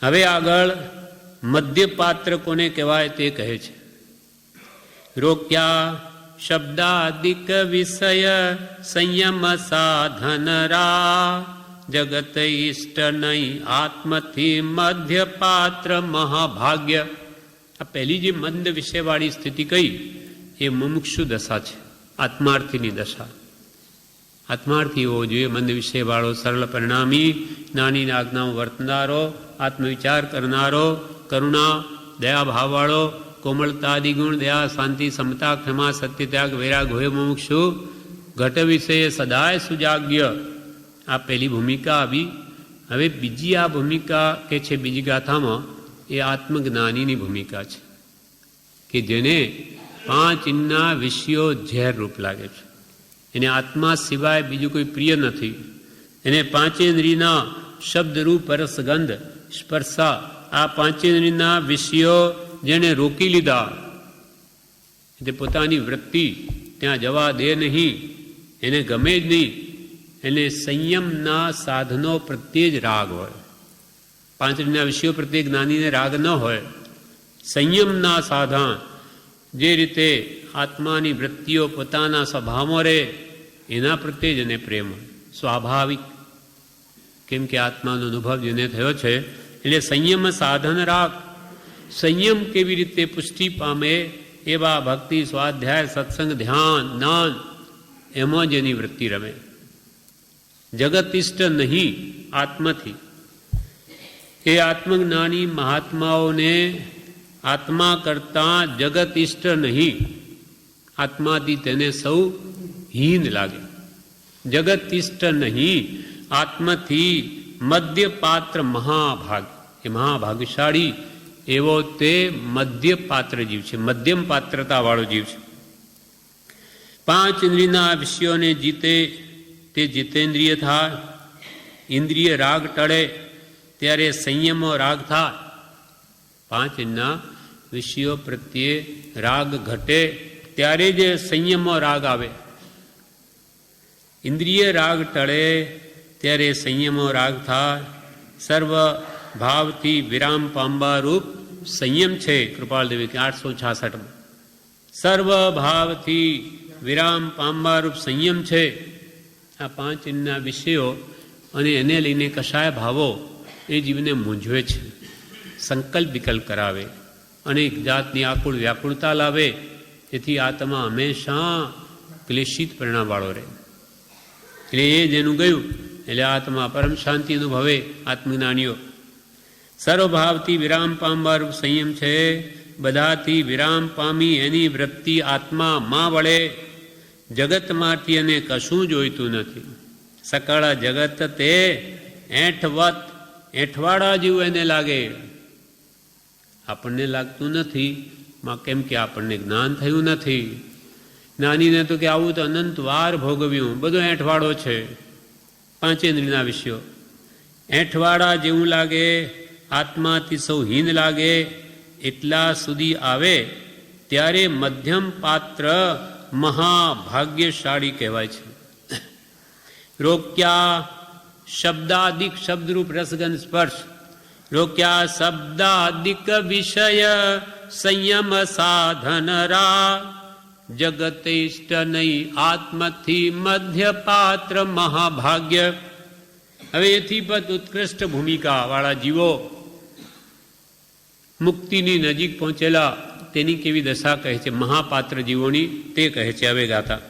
હવે આગળ મધ્યપાત્ર કોને કહેવાય તે કહે છે. રોક્યા શબ્દાદિક વિષય સંયમ સાધનરા જગત ઇષ્ટ નહીં આત્મથી મધ્યપાત્ર મહાભાગ્ય. આ પહેલી જે મંદ વિષયવાળી સ્થિતિ કઈ એ મુમુક્ષુ દશા છે, આત્માર્થીની દશા. આત્માર્થી હોવો જોઈએ, મંદ વિષયવાળો, સરળ પરિણામી, જ્ઞાનીની આજ્ઞામાં વર્તનારો, આત્મવિચાર કરનારો, કરુણા દયાભાવવાળો, કોમળતા દિગુણ, દયા, શાંતિ, સમતા, ક્ષમા, સત્ય, ત્યાગ, વૈરાગ હોય મુમુક્ષુ. ઘટ વિષય સદાય સુજાગ્ય. આ પહેલી ભૂમિકા આવી. હવે બીજી આ ભૂમિકા કે છે બીજી ગાથામાં એ આત્મજ્ઞાનીની ભૂમિકા છે કે જેને 5 ઇન્દ્રિયના વિષયો ઝેર રૂપ લાગે છે. એને આત્મા સિવાય બીજું કોઈ પ્રિય નથી. એને 5 ઇન્દ્રિયના શબ્દ, રૂપ, રસ, ગંધ, સ્પર્શા, આ 5 ઇન્દ્રિયના વિષયો જેને રોકી લીધા, તે પોતાની વૃત્તિ ત્યાં જવા દે નહીં, એને ગમે જ નહીં. એને સંયમના સાધનો પ્રત્યે જ રાગ હોય. 5 ઇન્દ્રિયના વિષયો પ્રત્યે જ્ઞાનીને રાગ ન હોય. સંયમના સાધન, જે રીતે આત્માની વૃત્તિઓ પોતાના સ્વભાવમાં રહે એના પ્રત્યે જ એને પ્રેમ હોય, સ્વાભાવિક. કેમ કે આત્માનો અનુભવ જેને થયો છે એટલે સંયમ સાધન રાગ. સંયમ કેવી રીતે પુષ્ટિ પામે એવા ભક્તિ, સ્વાધ્યાય, સત્સંગ, ધ્યાન, જ્ઞાન, એમાં જ એની વૃત્તિ રમે. જગત ઇષ્ટ નહીં આત્માથી. એ આત્મજ્ઞાની મહાત્માઓને આત્મા કરતા જગત ઇષ્ટ નહીં. આત્માથી તેને સૌ હીન લાગે. જગત ઇષ્ટ નહીં આત્માથી મધ્યપાત્ર મહાભાગ. એ મહાભાગ્યશાળી એવો તે મધ્યપાત્ર જીવ છે, મધ્યમ પાત્રતાવાળો જીવ છે. 5 ઇન્દ્રિયના વિષયોને જીતે તે જીતેન્દ્રિય થાય. ઇન્દ્રિય રાગ ટળે ત્યારે સંયમો રાગ થાય. 5 ઇન્દ્રિયના વિષયો પ્રત્યે રાગ ઘટે ત્યારે જ સંયમો રાગ આવે. ઇન્દ્રિય રાગ ટળે ત્યારે સંયમો રાગ થાય. સર્વ ભાવથી વિરામ પામવા રૂપ સંયમ છે. કૃપાલદેવી 866. સર્વ ભાવથી વિરામ પામવા રૂપ સંયમ છે. આ 5 ઇન્દ્રિયના વિષયો અને એને લઈને કશાય ભાવો એ જીવને મૂંઝવે છે, સંકલ્પ વિકલ્પ કરાવે, અનેક જાતની આકુળ વ્યાકુળતા લાવે. તેથી આત્મા હંમેશા ક્લેશિત પરિણામવાળો રહે. એટલે એ જેનું ગયું એટલે આત્મા પરમ શાંતિ અનુભવે. આત્મજ્ઞાનીઓ સર્વભાવથી વિરામ પામવા રૂપ સંયમ છે. બધાથી વિરામ પામી એની વૃત્તિ આત્મામાં વળે. જગતમાંથી એને કશું જોઈતું નથી. સકળ જગત તે એઠવત, એઠવાડા જેવું એને લાગે. આપણને લાગતું નથી, કેમ કે આપણને જ્ઞાન થયું નથી. જ્ઞાનીને તો કે આવું તો અનંત વાર ભોગવ્યું, બધો એઠવાડો છે. 5 ઇન્દ્રિયના વિષયો એઠવાડા જેવું લાગે, આત્માથી સૌ હીન લાગે. એટલા સુધી આવે ત્યારે મધ્યમ પાત્ર મહાભાગ્યશાળી કહેવાય છે. રોક્યા શબ્દાદિક, શબ્દરૂપ, રસગંધ, સ્પર્શ. રોક્યા શબ્દાદિક વિષય સંયમ સાધનરા જગત ઇષ્ટ નહીં આત્મથી મધ્યપાત્ર મહાભાગ્ય. હવે એથી પણ ઉત્કૃષ્ટ ભૂમિકા વાળા જીવો મુક્તિની નજીક પહોંચેલા તેની કેવી દશા કહે છે મહાપાત્ર જીવોની, તે કહે છે હવે ગાતા.